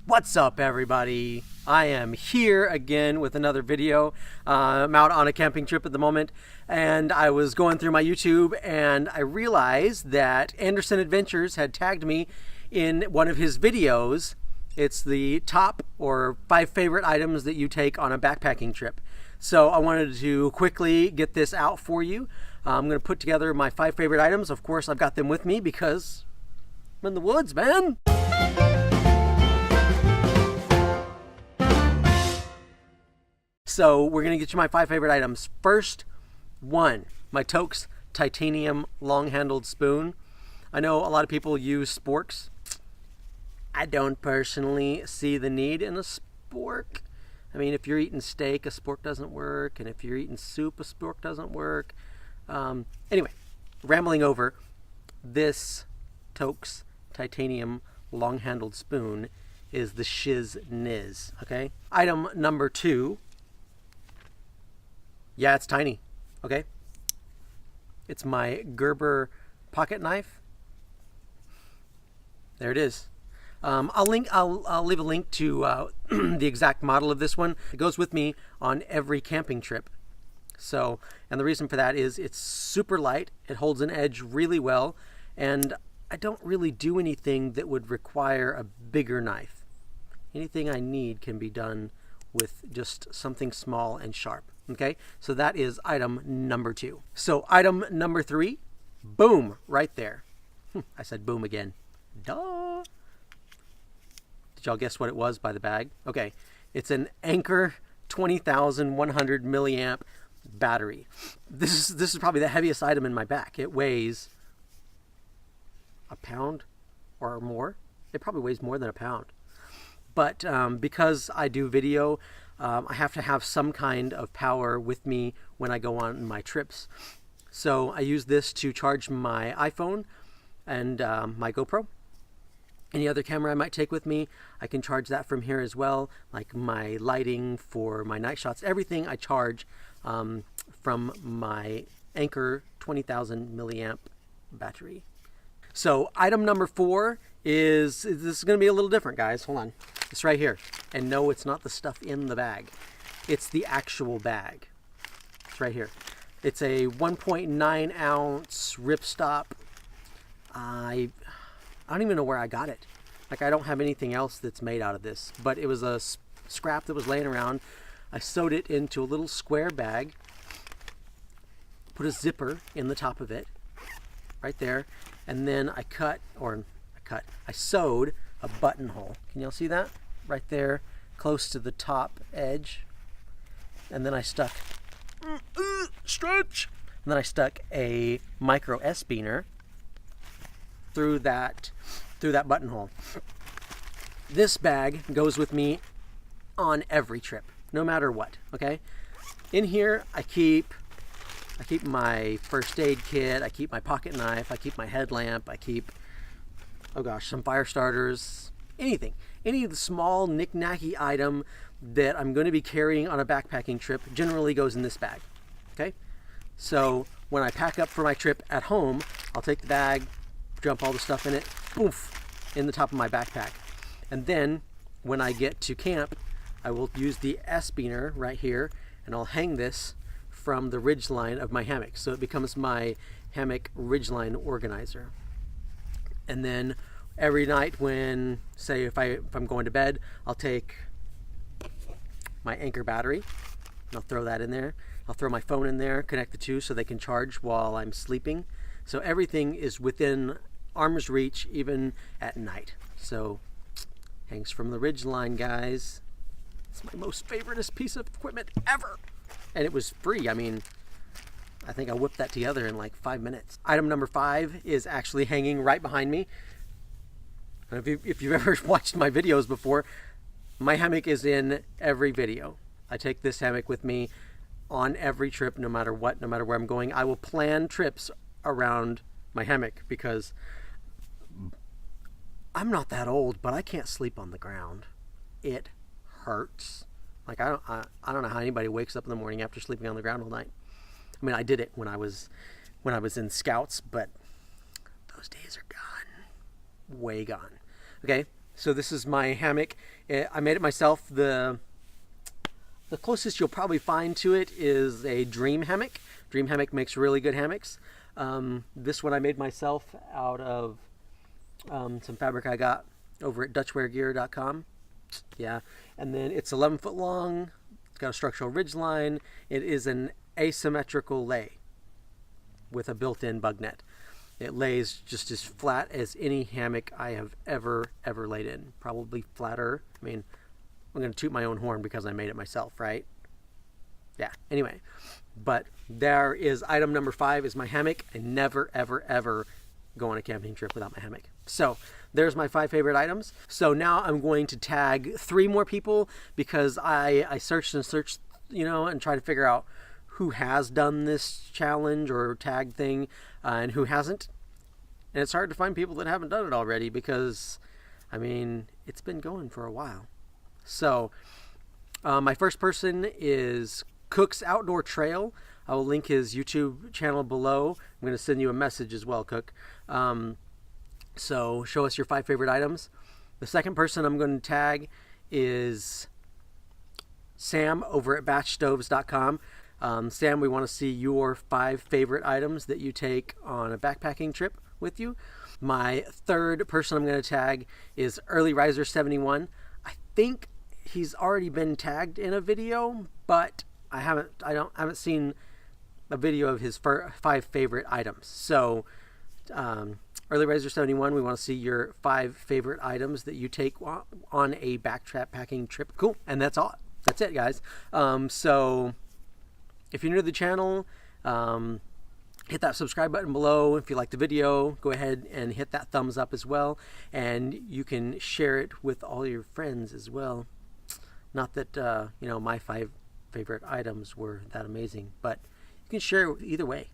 What's up, everybody? I am here again with another video. I'm out on a camping trip at the moment, and I was going through my YouTube and I realized that Anderson Adventures had tagged me in one of his videos. It's the top or 5 favorite items that you take on a backpacking trip. So I wanted to quickly get this out for you. I'm going to put together my 5 favorite items. Of course, I've got them with me because I'm in the woods, man. So we're going to get you my 5 favorite items. First one, my Toaks titanium long-handled spoon. I know a lot of people use sporks. I don't personally see the need in a spork. I mean, if you're eating steak, a spork doesn't work. And if you're eating soup, a spork doesn't work. Anyway, rambling over, this Toaks titanium long-handled spoon is the Shiz Niz, okay? Item number 2. Yeah, it's tiny, okay? It's my Gerber Pocketknife. There it is. I'll leave a link to the exact model of this one. It goes with me on every camping trip. So, and the reason for that is it's super light. It holds an edge really well, and I don't really do anything that would require a bigger knife. Anything I need can be done with just something small and sharp. Okay, so that is item number 2. So item number 3, boom, right there. I said boom again. Duh. Did y'all guess what it was by the bag? Okay, it's an Anker 20,100 milliamp battery. This is probably the heaviest item in my back. It weighs a pound or more. It probably weighs more than a pound. But because I do video, I have to have some kind of power with me when I go on my trips. So I use this to charge my iPhone and my GoPro. Any other camera I might take with me, I can charge that from here as well. Like my lighting for my night shots, everything I charge from my Anker 20,000 milliamp battery. So item number 4 this is going to be a little different, guys. Hold on. It's right here. And no, it's not the stuff in the bag. It's the actual bag. It's right here. It's a 1.9 ounce ripstop. I don't even know where I got it. Like, I don't have anything else that's made out of this. But it was a scrap that was laying around. I sewed it into a little square bag. Put a zipper in the top of it. Right there. And then I sewed a buttonhole. Can y'all see that? Right there, close to the top edge. And then I stuck, stretch! And then I stuck a micro S-beaner through that buttonhole. This bag goes with me on every trip, no matter what, okay? In here, I keep my first aid kit, I keep my pocket knife, I keep my headlamp, I keep, oh gosh, some fire starters, anything. Any of the small knick-knacky item that I'm going to be carrying on a backpacking trip generally goes in this bag, okay? So when I pack up for my trip at home, I'll take the bag, dump all the stuff in it, poof, in the top of my backpack. And then when I get to camp, I will use the S-beaner right here, and I'll hang this from the ridgeline of my hammock. So it becomes my hammock ridgeline organizer. And then every night when, say, if I'm going to bed, I'll take my Anker battery and I'll throw that in there. I'll throw my phone in there, connect the two so they can charge while I'm sleeping. So everything is within arm's reach, even at night. So hangs from the ridgeline, guys. It's my most favoriteest piece of equipment ever. And it was free. I mean, I think I whipped that together in like 5 minutes. Item number 5 is actually hanging right behind me. If you've ever watched my videos before, my hammock is in every video. I take this hammock with me on every trip, no matter what, no matter where I'm going. I will plan trips around my hammock because I'm not that old, but I can't sleep on the ground. It hurts. Like, I don't know how anybody wakes up in the morning after sleeping on the ground all night. I mean, I did it when I was in Scouts, but those days are gone. Way gone. Okay, So this is my hammock. I made it myself. The closest you'll probably find to it is a Dream Hammock. Dream Hammock makes really good hammocks. This one I made myself out of some fabric I got over at DutchWearGear.com. Yeah, and then it's 11 foot long. It's got a structural ridge line. It is an asymmetrical lay with a built-in bug net. It lays just as flat as any hammock I have ever laid in. Probably flatter. I mean, I'm going to toot my own horn because I made it myself, right? Yeah, anyway. But there is item number 5 is my hammock. I never, ever go on a camping trip without my hammock. So there's my 5 favorite items. So now I'm going to tag 3 more people because I searched and searched, you know, and try to figure out who has done this challenge or tag thing and who hasn't. And it's hard to find people that haven't done it already because, I mean, it's been going for a while. So my first person is Cook's Outdoor Trail. I will link his YouTube channel below. I'm going to send you a message as well, Cook. So show us your 5 favorite items. The second person I'm going to tag is Sam over at batchstoves.com. Sam, we want to see your 5 favorite items that you take on a backpacking trip with you. My third person I'm going to tag is Early Riser 71. I think he's already been tagged in a video, but I haven't seen a video of his 5 favorite items. So Early Riser 71, we want to see your 5 favorite items that you take on a backpacking trip. Cool. And that's all. That's it, guys. So if you're new to the channel, hit that subscribe button below. If you like the video, go ahead and hit that thumbs up as well. And you can share it with all your friends as well. Not that, you know, my 5 favorite items were that amazing, but you can share it either way.